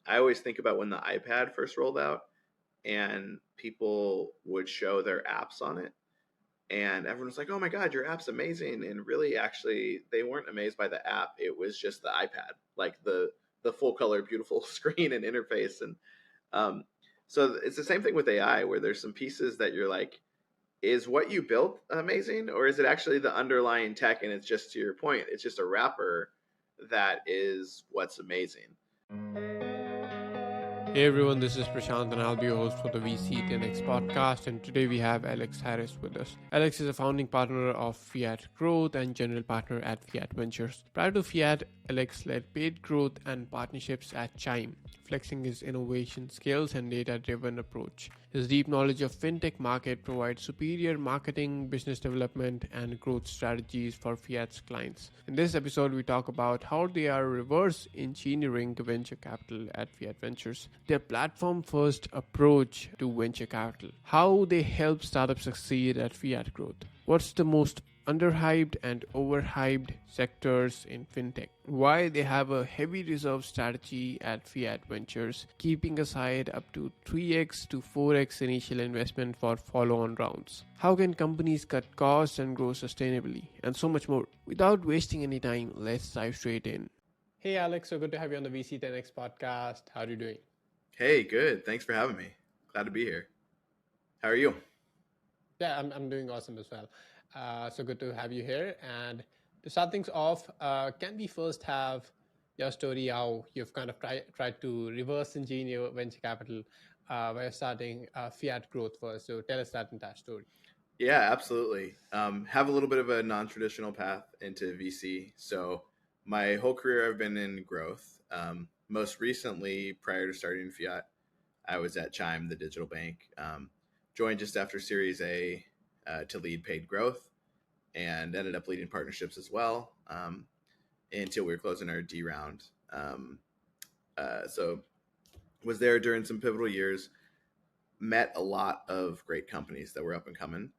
I always think about when the iPad first rolled out and people would show their apps on it. And everyone was like, oh my God, your app's amazing. And really, actually, they weren't amazed by the app. It was just the iPad, like the full color, beautiful screen and interface. And um, so it's the same thing with AI, where there's some pieces that you're like, is what you built amazing? Or is it actually the underlying tech? And it's just, to your point, it's just a wrapper that is what's amazing. Hey everyone, this is Prashant and I'll be your host for the VC 10X podcast. And today we have Alex Harris with us. Alex is a founding partner of Fiat Growth and general partner at Fiat Ventures. Prior to Fiat, Alex led paid growth and partnerships at Chime, flexing his innovation skills and data-driven approach. His deep knowledge of fintech market provides superior marketing, business development, and growth strategies for Fiat's clients. In this episode, we talk about how they are reverse engineering venture capital at Fiat Ventures, their platform-first approach to venture capital, how they help startups succeed at Fiat Growth, what's the most underhyped and overhyped sectors in fintech, why they have a heavy reserve strategy at Fiat Ventures, keeping aside up to 3x to 4x initial investment for follow-on rounds, how can companies cut costs and grow sustainably, and so much more. Without wasting any time, let's dive straight in. Hey Alex, so good to have you on the VC 10X podcast. How are you doing? Hey, good. Thanks for having me. Glad to be here. How are you? Yeah, I'm doing awesome as well. So good to have you here. And to start things off, can we first have your story, how you've kind of tried to reverse engineer venture capital by starting Fiat Growth first? So tell us that entire story. Yeah, absolutely. Have a little bit of a non-traditional path into VC. So my whole career I've been in growth. Most recently, prior to starting Fiat, I was at Chime, the digital bank. Joined just after Series A to lead paid growth, and ended up leading partnerships as well until we were closing our D round. So was there during some pivotal years, met a lot of great companies that were up and coming.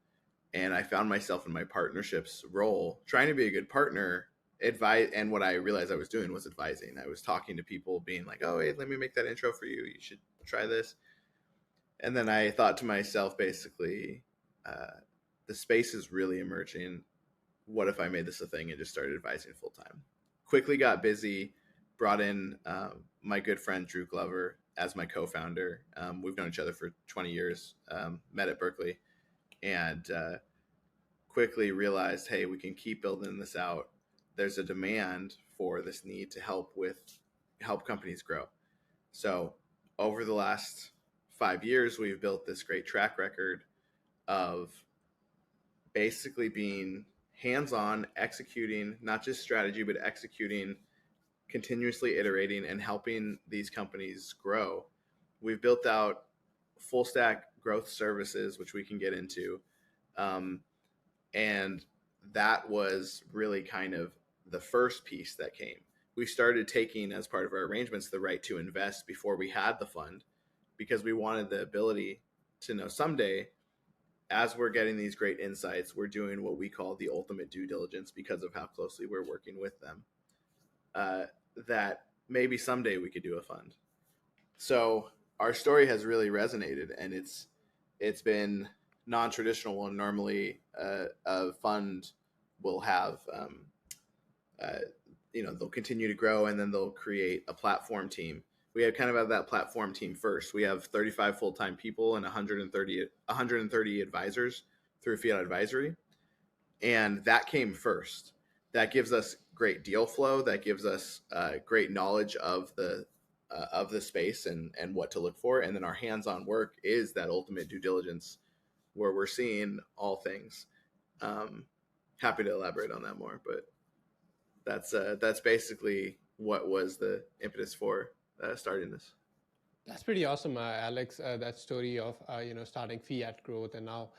And I found myself in my partnerships role trying to be a good partner, advise. And what I realized I was doing was advising. I was talking to people, being like, oh, hey, let me make that intro for you. You should try this. And then I thought to myself, basically, the space is really emerging. What if I made this a thing and just started advising full time? Quickly got busy, brought in my good friend Drew Glover as my co-founder. We've known each other for 20 years, met at Berkeley, and quickly realized, hey, we can keep building this out. There's a demand for this need to help companies grow. So over the last 5 years, we've built this great track record of basically being hands-on, executing, not just strategy, but executing, continuously iterating and helping these companies grow. We've built out full stack growth services, which we can get into. And that was really kind of the first piece that came. We started taking, as part of our arrangements, the right to invest before we had the fund, because we wanted the ability to know someday, as we're getting these great insights, we're doing what we call the ultimate due diligence because of how closely we're working with them, that maybe someday we could do a fund. So our story has really resonated, and it's been non-traditional. And normally a fund will have, they'll continue to grow, and then they'll create a platform team. We have kind of have that platform team first. We have 35 full-time people and 130 advisors through Fiat Advisory. And that came first. That gives us great deal flow. That gives us great knowledge of the space and what to look for. And then our hands-on work is that ultimate due diligence, where we're seeing all things. Happy to elaborate on that more, but that's basically what was the impetus for starting this. That's pretty awesome, Alex. That story of starting Fiat Growth and now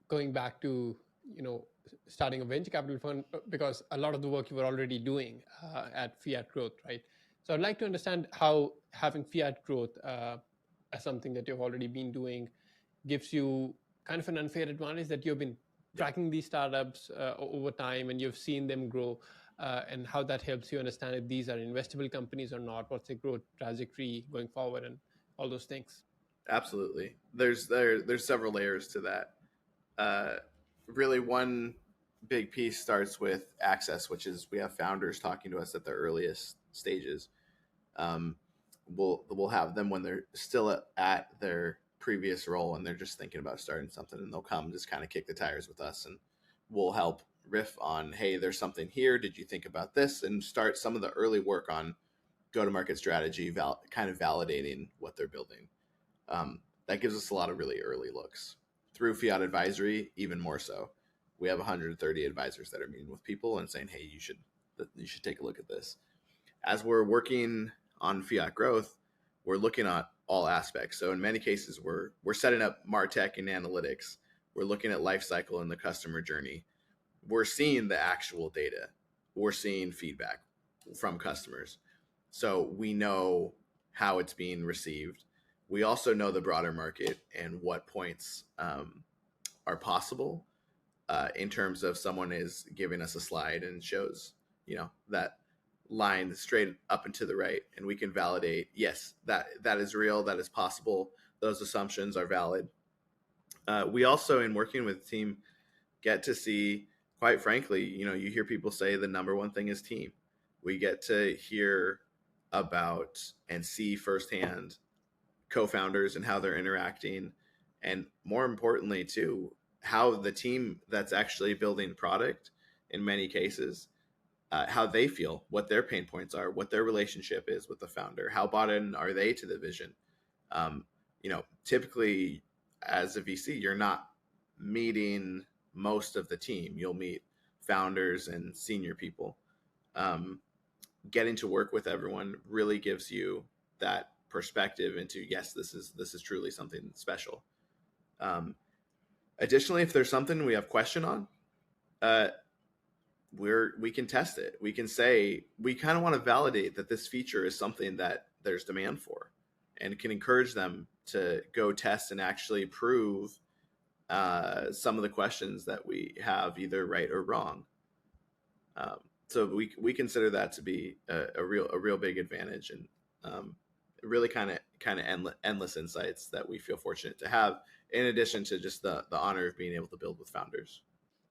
going back to starting a venture capital fund, because a lot of the work you were already doing at Fiat Growth, right? So I'd like to understand how having Fiat Growth as something that you've already been doing gives you kind of an unfair advantage, that you've been tracking these startups over time and you've seen them grow. and how that helps you understand if these are investable companies or not, what's the growth trajectory going forward, and all those things. Absolutely. There's several layers to that. Uh, Really, one big piece starts with access, which is we have founders talking to us at the earliest stages. Um, we'll have them when they're still at their previous role and they're just thinking about starting something, and they'll come just kind of kick the tires with us, and we'll help riff on, hey, there's something here. Did you think about this? And start some of the early work on go to market strategy, kind of validating what they're building. That gives us a lot of really early looks. Through Fiat Advisory, even more so. We have 130 advisors that are meeting with people and saying, "Hey, you should take a look at this." As we're working on Fiat Growth, we're looking at all aspects. So in many cases, we're setting up martech and analytics. We're looking at life cycle and the customer journey. We're seeing the actual data. We're seeing feedback from customers. So we know how it's being received. We also know the broader market and what points are possible in terms of someone is giving us a slide and shows, that line straight up and to the right, and we can validate, yes, that is real, that is possible, those assumptions are valid. We also, in working with the team, get to see, quite frankly, you hear people say the number one thing is team. We get to hear about and see firsthand co-founders and how they're interacting, and more importantly too, how the team that's actually building product, in many cases, how they feel, what their pain points are, what their relationship is with the founder, how bought in are they to the vision. Typically as a VC, you're not meeting most of the team. You'll meet founders and senior people. Getting to work with everyone really gives you that perspective into, yes, this is truly something special. Additionally, if there's something we have question on, we can test it. We can say we kind of want to validate that this feature is something that there's demand for, and can encourage them to go test and actually prove some of the questions that we have either right or wrong. So we consider that to be a real big advantage, and really kind of endless insights that we feel fortunate to have, in addition to just the honor of being able to build with founders.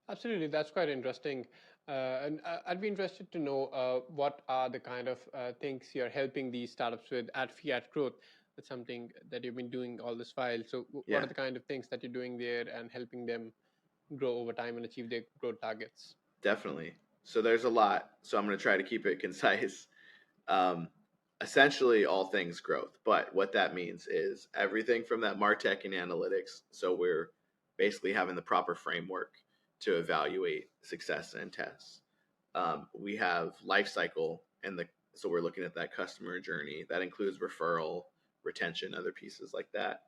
Absolutely, that's quite interesting. And I'd be interested to know what are the kind of things you're helping these startups with at Fiat Growth. That's something that you've been doing all this while. So, what are Yeah, the kind of things that you're doing there and helping them grow over time and achieve their growth targets? definitely. So there's a lot. So I'm going to try to keep it concise. Um, Essentially, all things growth. But what that means is everything from that MarTech and analytics. So we're basically having the proper framework to evaluate success and tests. We have life cycle, and so we're looking at that customer journey. That includes referral, retention, other pieces like that.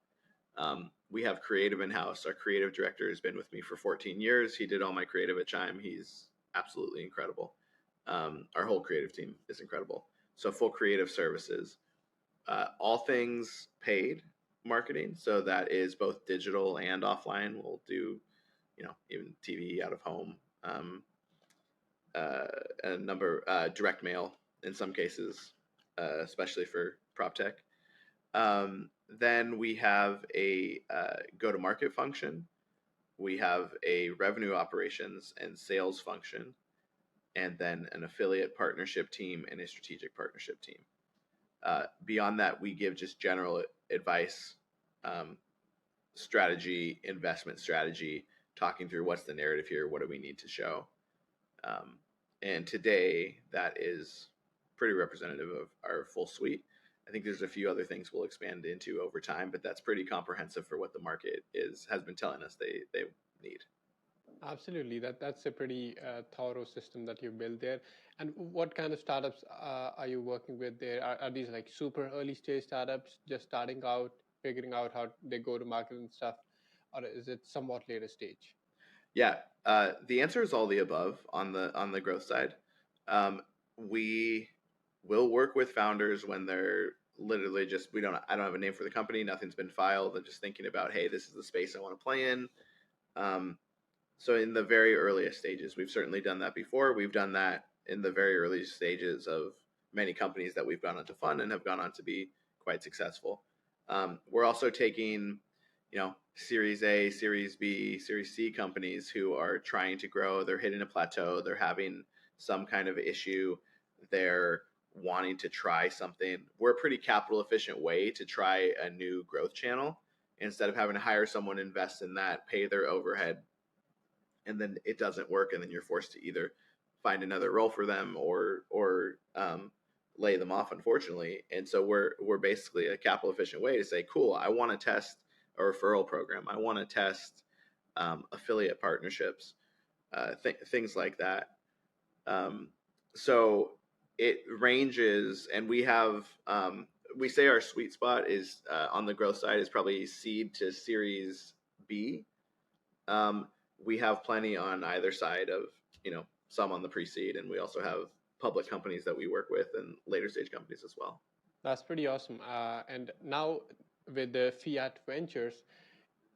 We have creative in house. Our creative director has been with me for 14 years. He did all my creative at Chime. He's absolutely incredible. Our whole creative team is incredible. So full creative services, all things paid marketing. So that is both digital and offline. We'll do, even TV, out of home, a number, direct mail in some cases, especially for prop tech. Then we have a go to market function. We have a revenue operations and sales function, and then an affiliate partnership team and a strategic partnership team. Beyond that, we give just general advice, strategy, investment strategy, talking through what's the narrative here, what do we need to show. And today, that is pretty representative of our full suite. I think there's a few other things we'll expand into over time, but that's pretty comprehensive for what the market has been telling us they need. Absolutely, that's a pretty thorough system that you built there. And what kind of startups are you working with there? Are these like super early stage startups just starting out, figuring out how they go to market and stuff, or is it somewhat later stage? Yeah, the answer is all the above on the growth side. We will work with founders when they're literally just I don't have a name for the company, nothing's been filed. They're just thinking about, hey, this is the space I want to play in. So in the very earliest stages, we've certainly done that before. We've done that in the very early stages of many companies that we've gone on to fund and have gone on to be quite successful. We're also taking, Series A, Series B, Series C companies who are trying to grow. They're hitting a plateau. They're having some kind of issue. They're wanting to try something. We're a pretty capital efficient way to try a new growth channel instead of having to hire someone, invest in that, pay their overhead, and then it doesn't work, and then you're forced to either find another role for them or lay them off, unfortunately. And so we're basically a capital efficient way to say, cool, I want to test a referral program, I want to test affiliate partnerships, things like that. So it ranges, and we say our sweet spot is on the growth side is probably seed to Series B. We have plenty on either side of, some on the pre-seed, and we also have public companies that we work with and later stage companies as well. That's pretty awesome. And now with the Fiat Ventures,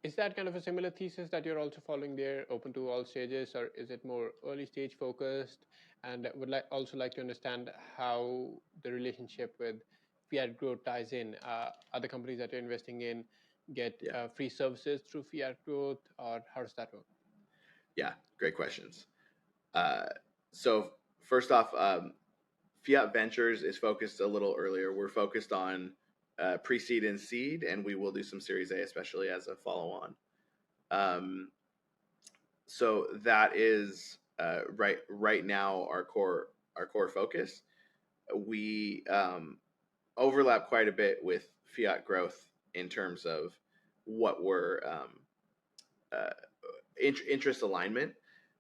is that kind of a similar thesis that you're also following there, open to all stages, or is it more early stage focused? And would also like to understand how the relationship with Fiat Growth ties in. Other companies that you're investing in get free services through Fiat Growth, or how does that work? Yeah, great questions. So first off, Fiat Ventures is focused a little earlier. We're focused on pre-seed and seed, and we will do some Series A, especially as a follow-on. So that is right now our core focus. We overlap quite a bit with Fiat Growth in terms of what we're interest alignment.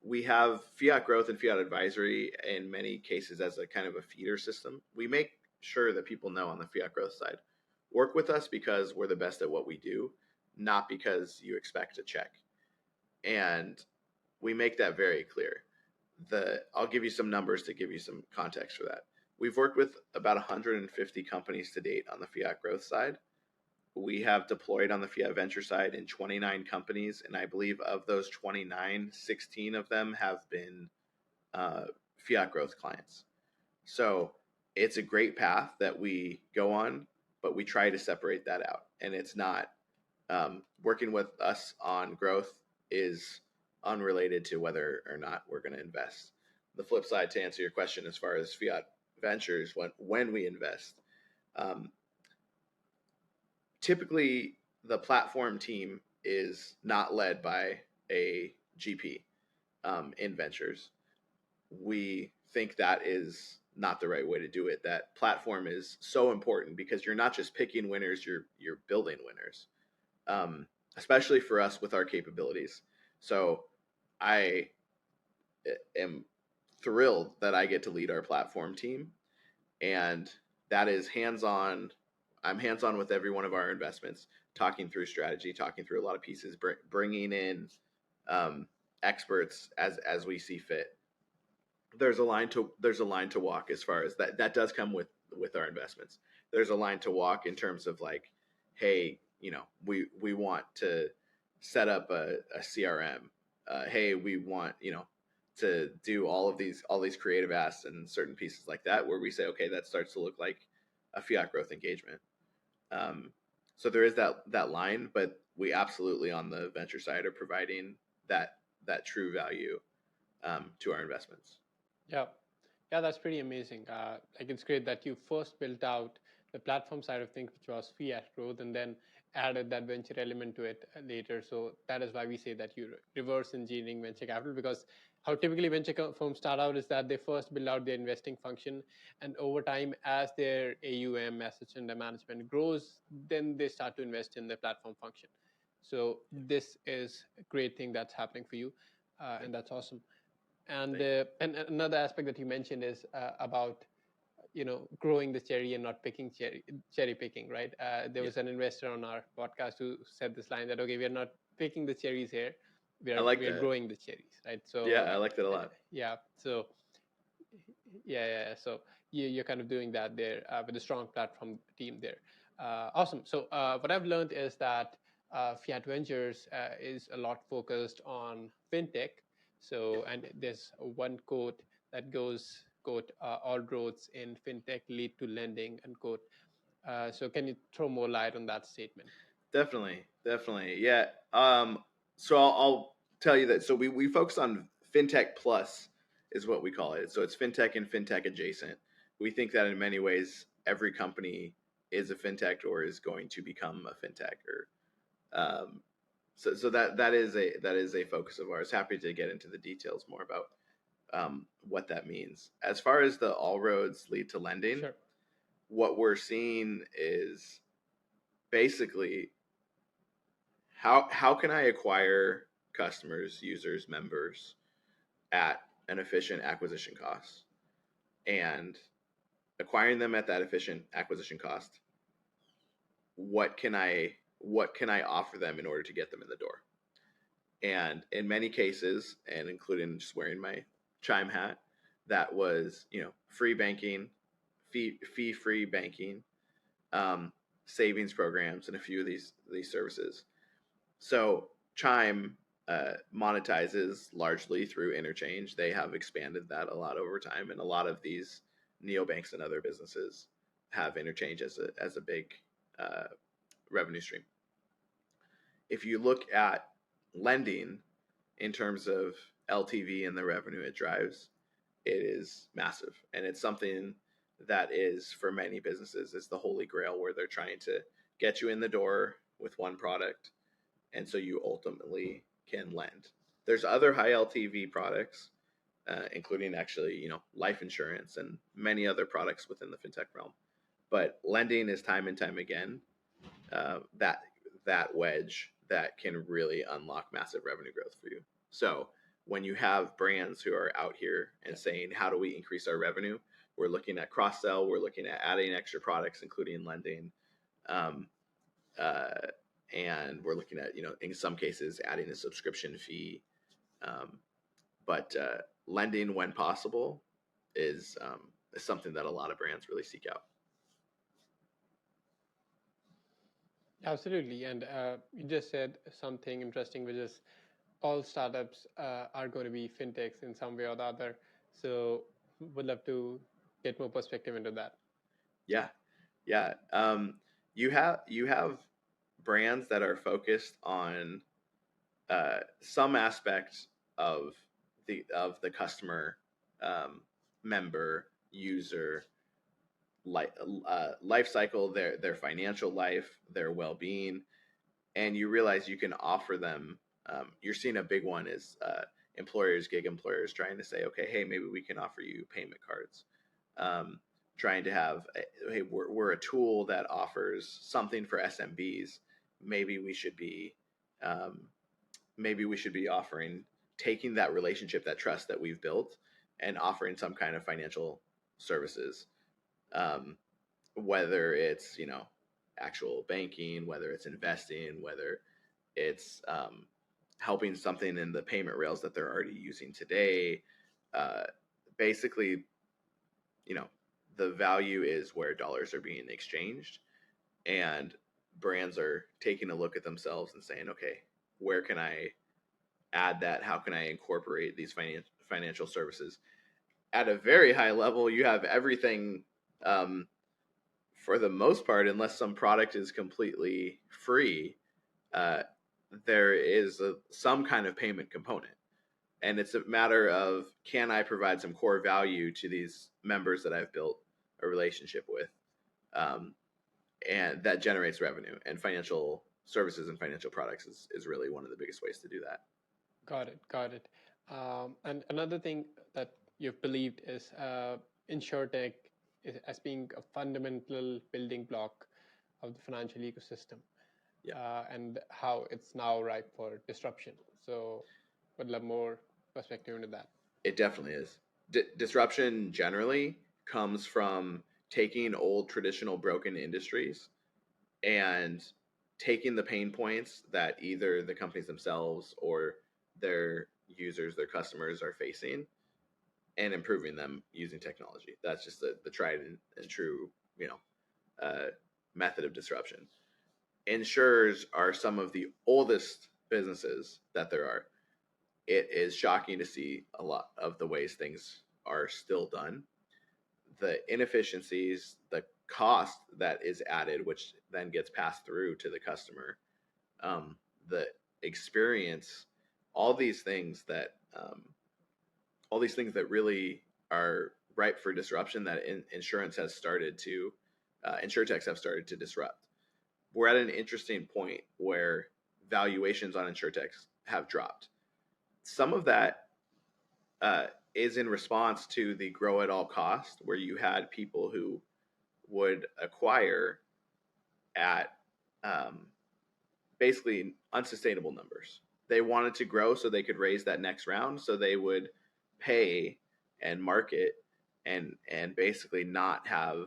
We have Fiat Growth and Fiat Advisory in many cases as a kind of a feeder system. We make sure that people know on the Fiat Growth side, work with us because we're the best at what we do, not because you expect a check. And we make that very clear. I'll give you some numbers to give you some context for that. We've worked with about 150 companies to date on the Fiat Growth side. We have deployed on the Fiat Venture side in 29 companies, and I believe of those 29, 16 of them have been Fiat Growth clients. So it's a great path that we go on, but we try to separate that out. And it's not working with us on growth is unrelated to whether or not we're going to invest. The flip side, to answer your question, as far as Fiat Ventures, when we invest, typically the platform team is not led by a GP in ventures. We think that is not the right way to do it. That platform is so important because you're not just picking winners, you're building winners, especially for us with our capabilities. So I am thrilled that I get to lead our platform team, and that is hands-on. I'm hands-on with every one of our investments, talking through strategy, talking through a lot of pieces, bringing in experts as we see fit. There's a line to walk as far as that. That does come with our investments. There's a line to walk in terms of like, hey, we want to set up a CRM. Hey, we want to do all these creative asks and certain pieces like that, where we say, okay, that starts to look like a Fiat Growth engagement. So there is that line, but we absolutely on the venture side are providing that true value to our investments. Yeah, that's pretty amazing. Like it's great that you first built out the platform side of things, which was Fiat Growth, and then added that venture element to it later. So that is why we say that you reverse engineering venture capital, because how typically venture firms start out is that they first build out their investing function, and over time, as their AUM, assets under management, grows, then they start to invest in the platform function. So this is a great thing that's happening for you, and that's awesome. And another aspect that you mentioned is about growing the cherry and not picking cherry picking, right? There was an investor on our podcast who said this line that, okay, we are not picking the cherries here, we are growing the cherries, right? So yeah, I like that a lot. Yeah. So so you're kind of doing that there with a strong platform team there. Awesome. So what I've learned is that Fiat Ventures is a lot focused on fintech. So, and there's one quote that goes quote, all roads in fintech lead to lending, unquote. So can you throw more light on that statement? Definitely. Yeah. So I'll tell you that. So we focus on fintech plus is what we call it. So it's fintech and fintech adjacent. We think that in many ways every company is a fintech or is going to become a fintech. Or so that is a focus of ours. Happy to get into the details more about what that means. As far as the all roads lead to lending, Sure. what we're seeing is basically how can I acquire customers, users, members at an efficient acquisition cost, and acquiring them at that efficient acquisition cost, what can I offer them in order to get them in the door? And in many cases, and including just wearing my Chime hat, that was free banking, fee free banking, um, savings programs, and a few of these services. So Chime monetizes largely through interchange. They have expanded that a lot over time, and a lot of these neobanks and other businesses have interchange as a big uh, revenue stream. If you look at lending in terms of LTV and the revenue it drives, it is massive, and it's something that is for many businesses is the holy grail where they're trying to get you in the door with one product, and so you ultimately can lend. There's other high LTV products, including actually life insurance and many other products within the fintech realm. But lending is time and time again that wedge that can really unlock massive revenue growth for you. So when you have brands who are out here and saying, how do we increase our revenue? We're looking at cross sell. We're looking at adding extra products, including lending. Um, uh, and we're looking at, in some cases, adding a subscription fee. But lending, when possible, is something that a lot of brands really seek out. Absolutely. And you just said something interesting, which is all startups are going to be fintechs in some way or the other. So would love to get more perspective into that. Yeah, yeah. You have brands that are focused on some aspect of the customer, member, user life life cycle, their financial life, their well being, and you realize you can offer them. You're seeing a big one is employers, gig employers, trying to say, okay, hey, maybe we can offer you payment cards. Um, Trying to have, hey, we're a tool that offers something for SMBs. Maybe we should be, um, maybe we should be offering, taking that relationship, that trust that we've built, and offering some kind of financial services. Um, Whether it's actual banking, whether it's investing, whether it's helping something in the payment rails that they're already using today. Uh, Basically, you know, the value is where dollars are being exchanged, and brands are taking a look at themselves and saying, okay, where can I add that? How can I incorporate these financial services? At a very high level, you have everything. For the most part, unless some product is completely free, uh, there is some kind of payment component. And it's a matter of, can I provide some core value to these members that I've built a relationship with? Um, and that generates revenue. And financial services and financial products is really one of the biggest ways to do that. Got it. Got it. And another thing that you've believed is insurtech as being a fundamental building block of the financial ecosystem, Yeah, and how it's now ripe for disruption. So, would love more perspective into that. it definitely is. Disruption generally comes from taking old traditional broken industries and taking the pain points that either the companies themselves or their users, their customers are facing, and improving them using technology. That's just the tried and true, you know, uh, method of disruption. Insurers are some of the oldest businesses that there are. It is shocking to see a lot of the ways things are still done. the inefficiencies, the cost that is added, which then gets passed through to the customer, the experience, all these things that really are ripe for disruption that insurance has started to insurtechs have started to disrupt. We're at an interesting point where valuations on insurtechs have dropped. Some of that is in response to the grow at all cost, where you had people who would acquire at basically unsustainable numbers. They wanted to grow so they could raise that next round, so they would pay and market and basically not have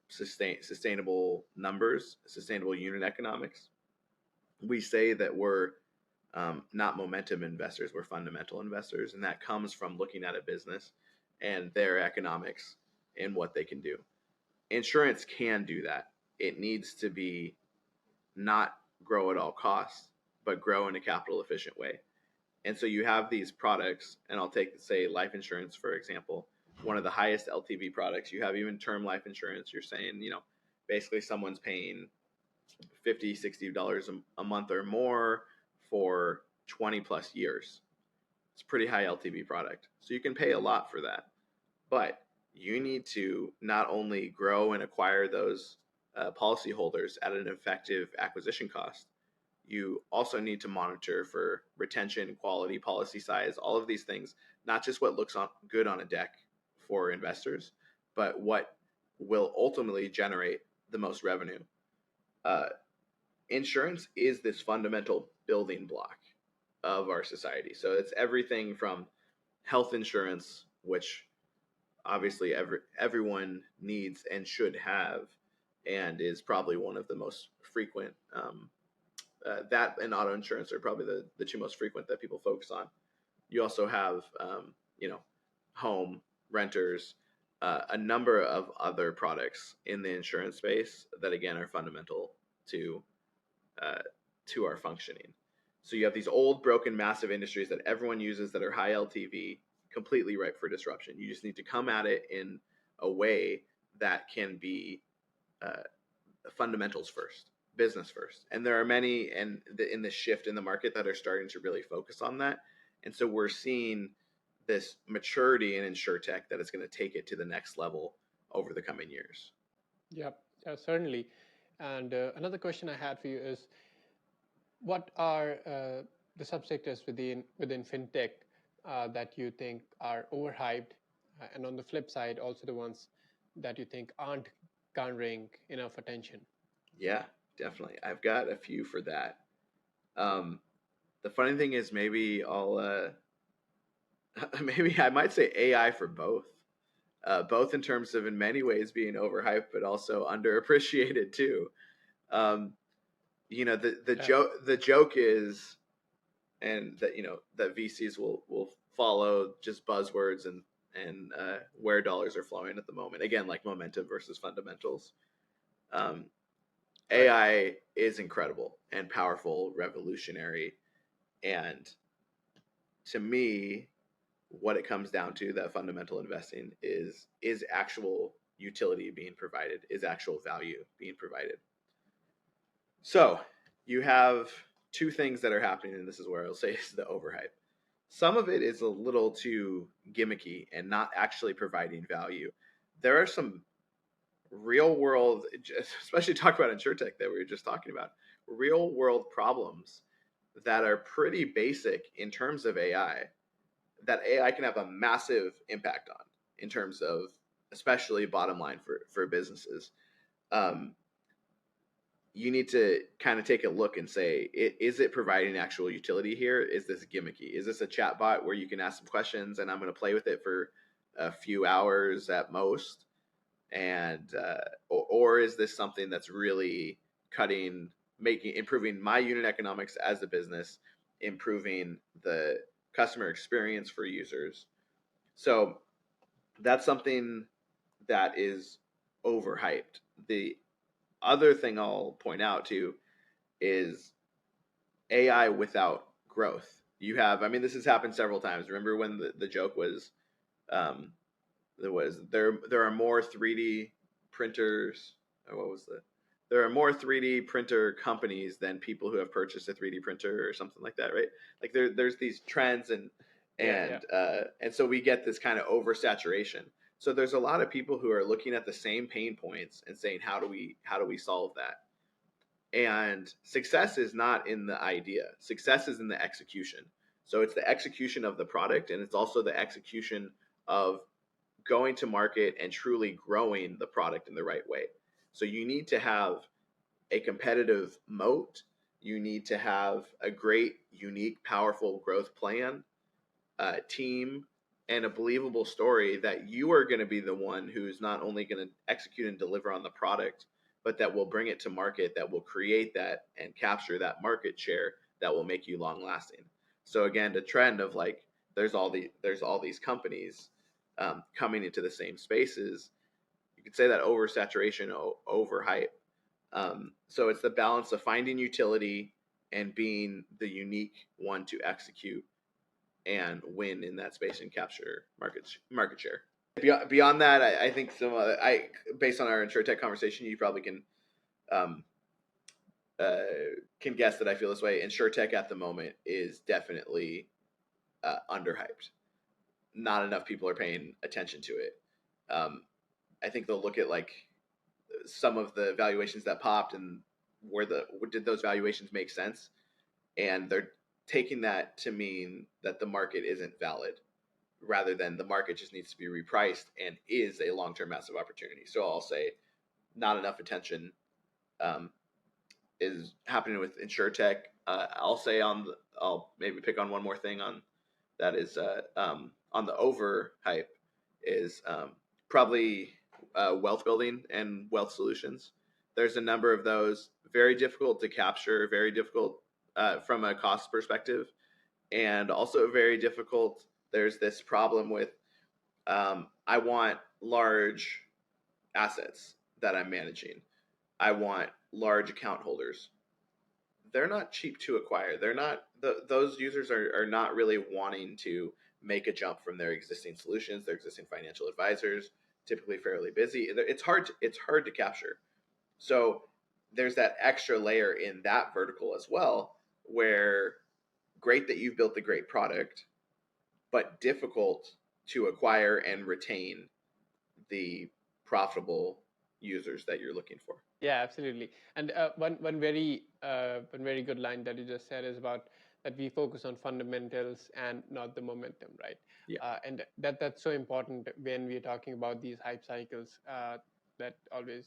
sustainable numbers, sustainable unit economics. We say that we're not momentum investors, we're fundamental investors, and that comes from looking at a business and their economics and what they can do. Insurance can do that. It needs to be not grow at all costs, but grow in a capital efficient way. And so you have these products, and I'll take, say, life insurance, for example, one of the highest LTV products. You have even term life insurance. You're saying, basically someone's paying $50, $60 a month or more for 20 plus years. It's a pretty high LTV product. So you can pay a lot for that. But you need to not only grow and acquire those policyholders at an effective acquisition cost, you also need to monitor for retention, quality, policy size, all of these things, not just what looks good on a deck for investors, but what will ultimately generate the most revenue. Insurance is this fundamental building block of our society. So it's everything from health insurance, which obviously everyone needs and should have, and is probably one of the most frequent. That and auto insurance are probably the two most frequent that people focus on. You also have, home, renters, a number of other products in the insurance space that, again, are fundamental to our functioning. So you have these old, broken, massive industries that everyone uses that are high LTV, completely ripe for disruption. You just need to come at it in a way that can be fundamentals first, business first. And there are many in the shift in the market that are starting to really focus on that. And so we're seeing this maturity in insurtech that is going to take it to the next level over the coming years. Yep, certainly. And another question I had for you is, what are the subsectors within fintech that you think are overhyped, and on the flip side, also the ones that you think aren't garnering enough attention? Yeah, definitely. I've got a few for that. The funny thing is, maybe I'll maybe I might say AI for both. Both in terms of in many ways being overhyped, but also underappreciated too. The joke is, and that that VCs will follow just buzzwords and where dollars are flowing at the moment. Again, like momentum versus fundamentals. AI is incredible and powerful, revolutionary, and to me, what it comes down to, that fundamental investing is actual utility being provided, is actual value being provided. So you have two things that are happening, and this is where I'll say is the overhype. Some of it is a little too gimmicky and not actually providing value. There are some real world, especially talk about insurtech that we were just talking about, real world problems that are pretty basic in terms of AI, that AI can have a massive impact on in terms of especially bottom line for businesses. You need to kind of take a look and say, is it providing actual utility here? Is this gimmicky? Is this a chat bot where you can ask some questions and I'm going to play with it for a few hours at most? And or is this something that's really improving my unit economics as a business, improving the customer experience for users? So that's something that is overhyped. The other thing I'll point out too is AI without growth. You have, this has happened several times. Remember when the joke was there are more 3D printers. What was the there are more 3D printer companies than people who have purchased a 3D printer or something like that, right? Like there's these trends Yeah. and so we get this kind of oversaturation. So there's a lot of people who are looking at the same pain points and saying, how do we solve that? And success is not in the idea. Success is in the execution. So it's the execution of the product, and it's also the execution of going to market and truly growing the product in the right way. So you need to have a competitive moat. You need to have a great, unique, powerful growth plan, team, and a believable story that you are going to be the one who's not only going to execute and deliver on the product, but that will bring it to market, that will create that and capture that market share that will make you long lasting. So again, the trend of like there's all these companies coming into the same spaces. You could say that oversaturation, overhype. So it's the balance of finding utility and being the unique one to execute and win in that space and capture market share. Beyond that, I think based on our InsurTech conversation, you probably um, can guess that I feel this way. InsurTech at the moment is definitely underhyped. Not enough people are paying attention to it. I think they'll look at like some of the valuations that popped and did those valuations make sense, and they're taking that to mean that the market isn't valid, rather than the market just needs to be repriced and is a long-term massive opportunity. So I'll say not enough attention is happening with InsurTech. I'll maybe pick on one more thing on that is on the overhype is probably wealth building and wealth solutions. There's a number of those, very difficult to capture, very difficult from a cost perspective, and also very difficult. There's this problem with I want large assets that I'm managing. I want large account holders. They're not cheap to acquire. They're not those users are not really wanting to make a jump from their existing solutions, their existing financial advisors, typically fairly busy. It's hard to capture. So there's that extra layer in that vertical as well, where great that you've built the great product, but difficult to acquire and retain the profitable users that you're looking for. Yeah, absolutely. And one very good line that you just said is about that we focus on fundamentals and not the momentum, right? Yeah. And that's so important when we're talking about these hype cycles that always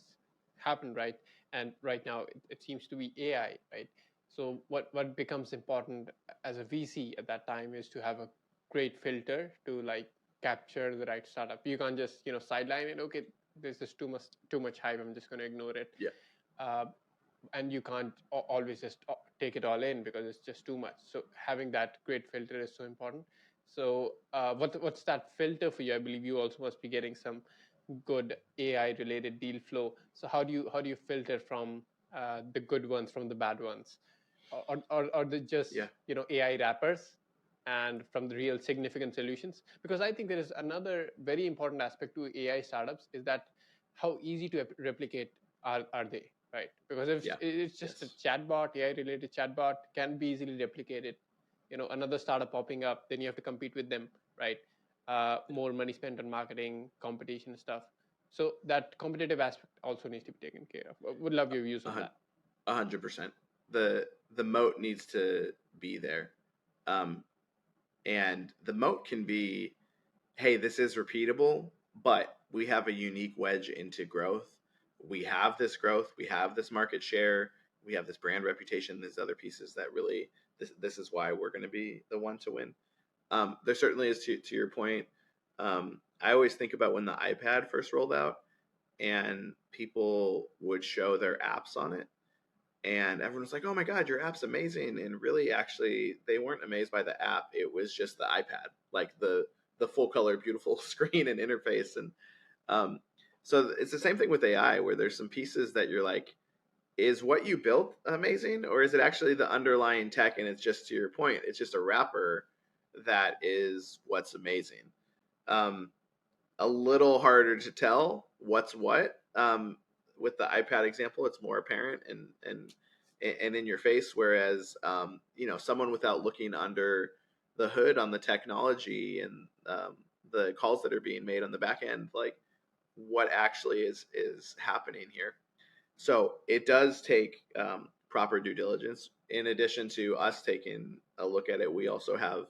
happen, right? And right now it seems to be AI, right? So what becomes important as a VC at that time is to have a great filter to like capture the right startup. You can't just sideline it. Okay, there's just too much hype. I'm just going to ignore it. Yeah. And you can't always just take it all in because it's just too much. So having that great filter is so important. So what's that filter for you? I believe you also must be getting some good AI related deal flow. So how do you filter from the good ones from the bad ones, or the just AI wrappers and from the real significant solutions? Because I think there is another very important aspect to AI startups is that how easy to replicate are they, right? Because if it's just a chatbot, AI related chatbot can be easily replicated. Another startup popping up, then you have to compete with them, right? More money spent on marketing, competition stuff. So that competitive aspect also needs to be taken care of. Would love your views on that. 100%. The moat needs to be there. And the moat can be, hey, this is repeatable, but we have a unique wedge into growth. We have this growth, we have this market share, we have this brand reputation, there's other pieces that really, this is why we're going to be the one to win. There certainly is, to your point. I always think about when the iPad first rolled out and people would show their apps on it. And everyone was like, oh my God, your app's amazing. And really, actually, they weren't amazed by the app. It was just the iPad, like the full color, beautiful screen and interface. And so it's the same thing with AI, where there's some pieces that you're like, is what you built amazing? Or is it actually the underlying tech? And it's just, to your point, it's just a wrapper that is what's amazing. a little harder to tell what's what. With the iPad example, it's more apparent and in your face. Whereas, someone without looking under the hood on the technology and the calls that are being made on the back end, like what actually is happening here. So it does take proper due diligence. In addition to us taking a look at it, we also have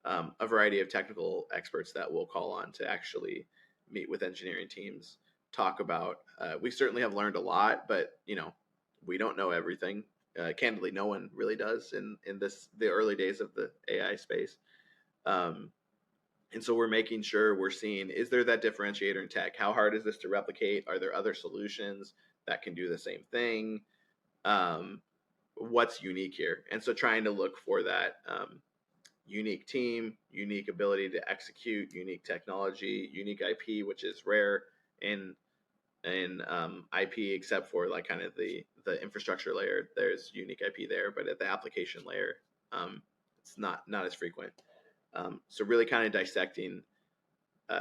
a variety of technical experts that we'll call on to actually meet with engineering teams, talk about. We certainly have learned a lot, but we don't know everything. Candidly, no one really does in the early days of the AI space. And so we're making sure we're seeing, is there that differentiator in tech? How hard is this to replicate? Are there other solutions that can do the same thing? What's unique here? And so trying to look for that unique team, unique ability to execute, unique technology, unique IP, which is rare in IP, except for like kind of the infrastructure layer. There's unique IP there, but at the application layer, it's not as frequent. So really kind of dissecting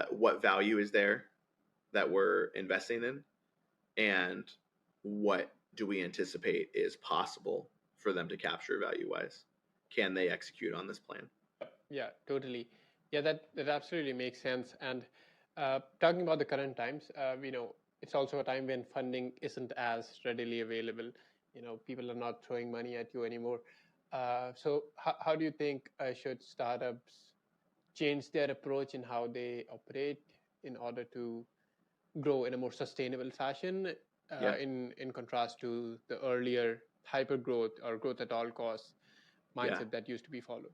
what value is there that we're investing in, and what do we anticipate is possible for them to capture value wise. Can they execute on this plan? Yeah, totally. Yeah, that absolutely makes sense. And talking about the current times, it's also a time when funding isn't as readily available. People are not throwing money at you anymore. So how do you think should startups change their approach in how they operate in order to grow in a more sustainable fashion, Yeah. in contrast to the earlier hyper growth or growth at all costs Yeah. mindset that used to be followed?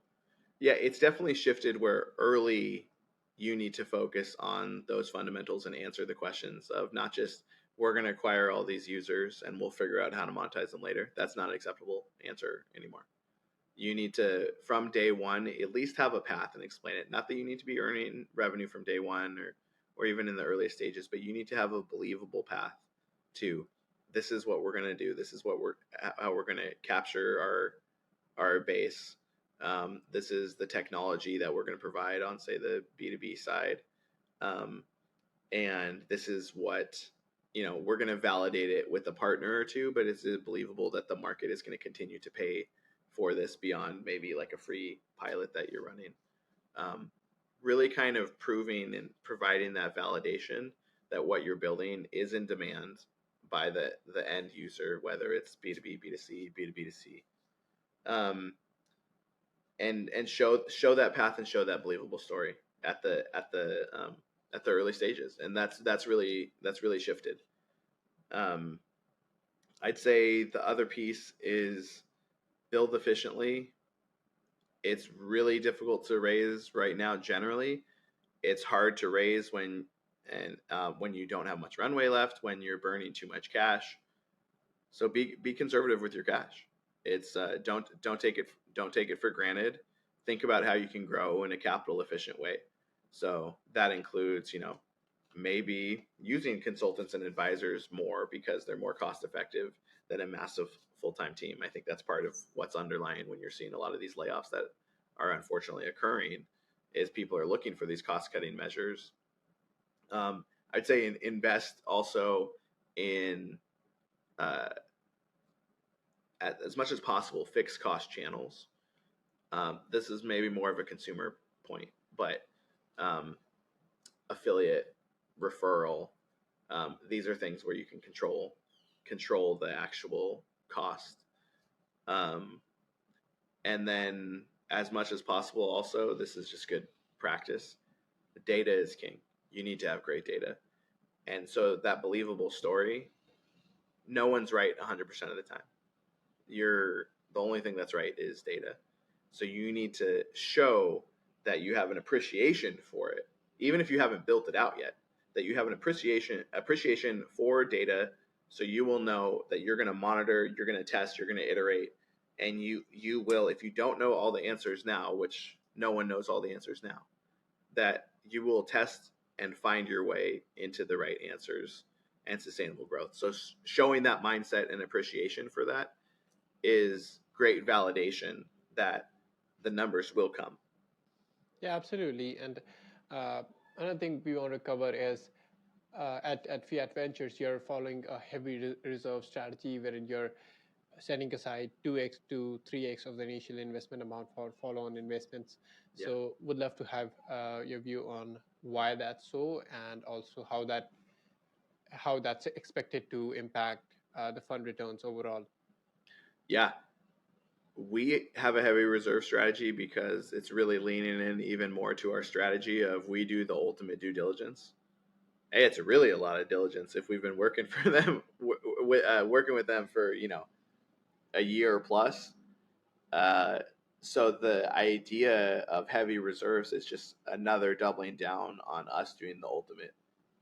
Yeah, it's definitely shifted where early you need to focus on those fundamentals and answer the questions of not just we're going to acquire all these users and we'll figure out how to monetize them later. That's not an acceptable answer anymore. You need to, from day one, at least have a path and explain it. Not that you need to be earning revenue from day one or even in the earliest stages, but you need to have a believable path to, this is what we're going to do. This is how we're going to capture our base. This is the technology that we're going to provide on, say, the B2B side. And this is what, we're going to validate it with a partner or two, but is it believable that the market is going to continue to pay for this beyond maybe like a free pilot that you're running? Really kind of proving and providing that validation that what you're building is in demand by the end user, whether it's B2B, B2C, B2B2C. And show that path and show that believable story at the early stages, and that's really shifted. I'd say the other piece is build efficiently. It's really difficult to raise right now. Generally, it's hard to raise when you don't have much runway left, when you're burning too much cash. So be conservative with your cash. It's don't take it for granted. Think about how you can grow in a capital efficient way. So that includes, maybe using consultants and advisors more because they're more cost effective than a massive full-time team. I think that's part of what's underlying when you're seeing a lot of these layoffs that are unfortunately occurring, is people are looking for these cost-cutting measures. I'd say invest also in as much as possible fixed cost channels. This is maybe more of a consumer point, but affiliate, referral, these are things where you can control the actual cost. And then as much as possible, also, this is just good practice. The data is king. You need to have great data. And so that believable story, no one's right 100% of the time. The only thing that's right is data. So you need to show that you have an appreciation for it, even if you haven't built it out yet, that you have an appreciation for data. So you will know that you're going to monitor, you're going to test, you're going to iterate, and you will, if you don't know all the answers now, which no one knows all the answers now, that you will test and find your way into the right answers and sustainable growth. So showing that mindset and appreciation for that is great validation that the numbers will come. Yeah, absolutely. And Another thing we want to cover is at Fiat Ventures, you're following a heavy reserve strategy wherein you're setting aside 2x to 3x of the initial investment amount for follow-on investments. Yeah. So would love to have your view on why that's so, and also how that's expected to impact the fund returns overall. Yeah. We have a heavy reserve strategy because it's really leaning in even more to our strategy of we do the ultimate due diligence. Hey, it's really a lot of diligence if we've been working for them, working with them for a year plus. Uh, so the idea of heavy reserves is just another doubling down on us doing the ultimate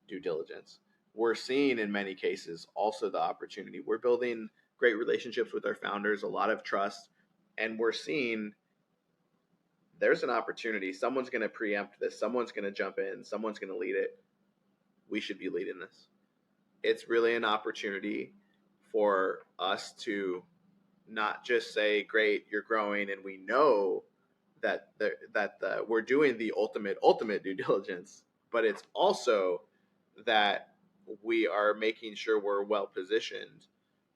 due diligence. We're seeing in many cases also the opportunity. We're building great relationships with our founders, a lot of trust, and we're seeing there's an opportunity. Someone's going to preempt this. Someone's going to jump in. Someone's going to lead it. We should be leading this. It's really an opportunity for us to not just say, "Great, you're growing," and we know that we're doing the ultimate due diligence, but it's also that we are making sure we're well positioned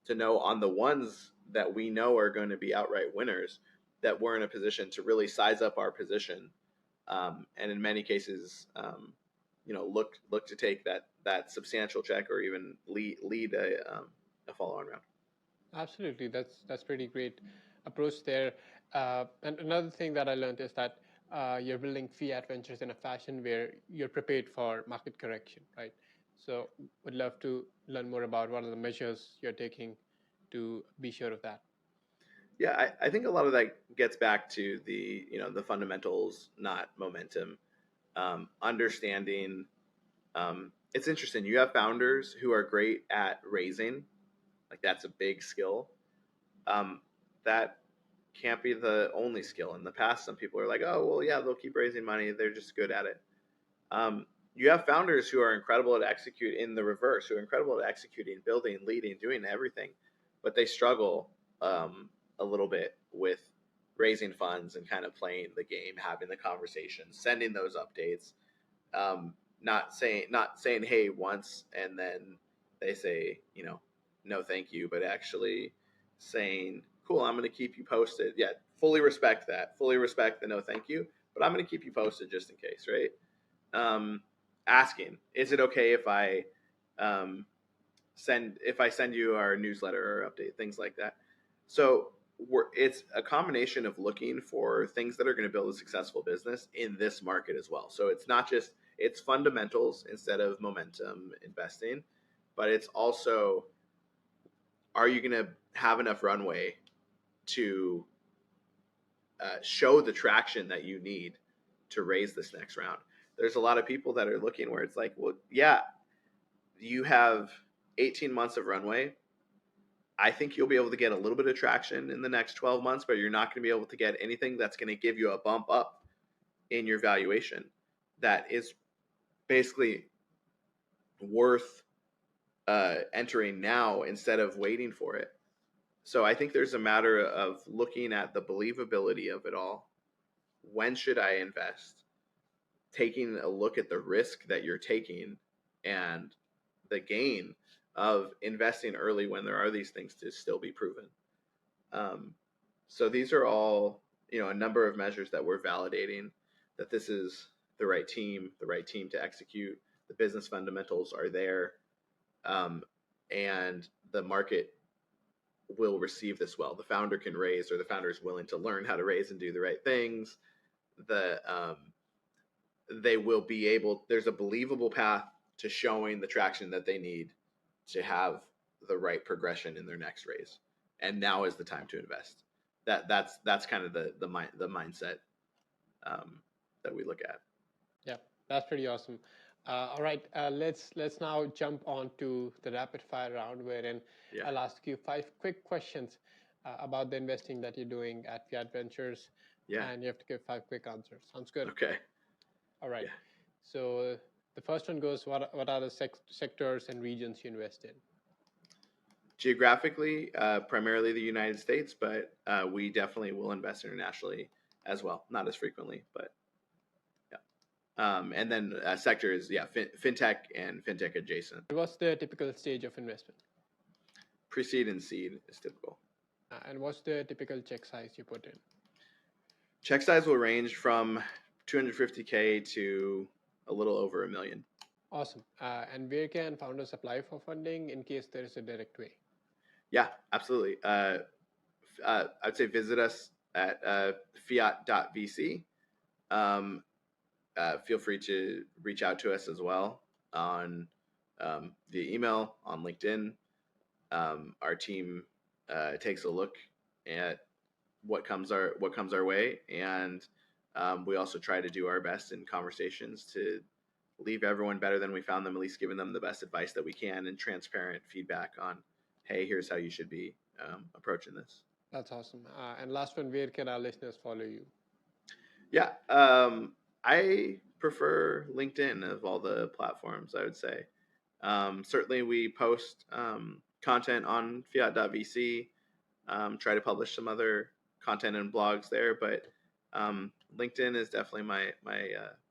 to know on the ones that we know are going to be outright winners, that we're in a position to really size up our position, and in many cases, look to take that substantial check or even lead a follow on round. Absolutely, that's pretty great approach there. And another thing that I learned is that you're building Fiat Ventures in a fashion where you're prepared for market correction, right? So would love to learn more about what are the measures you're taking to be sure of that. Yeah, I think a lot of that gets back to the fundamentals, not momentum. Understanding, it's interesting. You have founders who are great at raising, like that's a big skill. That can't be the only skill. In the past, some people are like, oh well, yeah, they'll keep raising money. They're just good at it. You have founders who are incredible at execute in the reverse, who are incredible at executing, building, leading, doing everything, but they struggle a little bit with raising funds and kind of playing the game, having the conversation, sending those updates, not saying hey once and then they say no thank you, but actually saying cool, I'm going to keep you posted. Yeah, fully respect that, fully respect the no thank you, but I'm going to keep you posted just in case, right? um, Asking, is it okay if um, I send you our newsletter or update, things like that. So it's a combination of looking for things that are going to build a successful business in this market as well. So it's not just it's fundamentals instead of momentum investing, but it's also, are you going to have enough runway to show the traction that you need to raise this next round? There's a lot of people that are looking where it's like, well, yeah, you have 18 months of runway. I think you'll be able to get a little bit of traction in the next 12 months, but you're not going to be able to get anything that's going to give you a bump up in your valuation that is basically worth entering now instead of waiting for it. So I think there's a matter of looking at the believability of it all. When should I invest? Taking a look at the risk that you're taking and the gain of investing early when there are these things to still be proven. So these are all, a number of measures that we're validating that this is the right team to execute. The business fundamentals are there, and the market will receive this well. The founder can raise, or the founder is willing to learn how to raise and do the right things. They will be able. There's a believable path to showing the traction that they need to have the right progression in their next raise, and now is the time to invest. That's kind of the mindset that we look at. Yeah, that's pretty awesome. All right, let's now jump on to the rapid fire round, wherein Yeah. I'll ask you 5 quick questions about the investing that you're doing at Fiat Ventures, Yeah. and you have to give 5 quick answers. Sounds good? Okay. All right. Yeah. So the first one goes: what are the sectors and regions you invest in? Geographically, primarily the United States, but we definitely will invest internationally as well. Not as frequently, but yeah. And then sector is fintech and fintech adjacent. What's the typical stage of investment? Pre-seed and seed is typical. And what's the typical check size you put in? Check size will range from 250K to a little over $1 million. Awesome. And where can founders apply for funding in case there is a direct way? Yeah, absolutely. I'd say visit us at fiat.vc. Feel free to reach out to us as well on via email, on LinkedIn. Our team takes a look at what comes our way, and we also try to do our best in conversations to leave everyone better than we found them, at least giving them the best advice that we can and transparent feedback on, hey, here's how you should be approaching this. That's awesome. And last one, where can our listeners follow you? Yeah, I prefer LinkedIn of all the platforms, I would say. Certainly, we post content on fiat.vc, try to publish some other content and blogs there, but LinkedIn is definitely my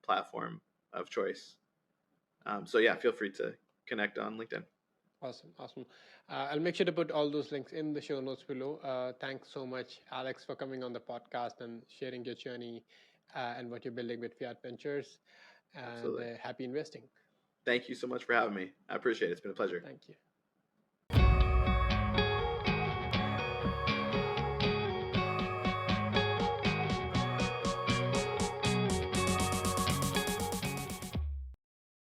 platform of choice. So yeah, feel free to connect on LinkedIn. Awesome. I'll make sure to put all those links in the show notes below. Thanks so much, Alex, for coming on the podcast and sharing your journey and what you're building with Fiat Ventures. And Absolutely. happy investing. Thank you so much for having me. I appreciate it. It's been a pleasure. Thank you.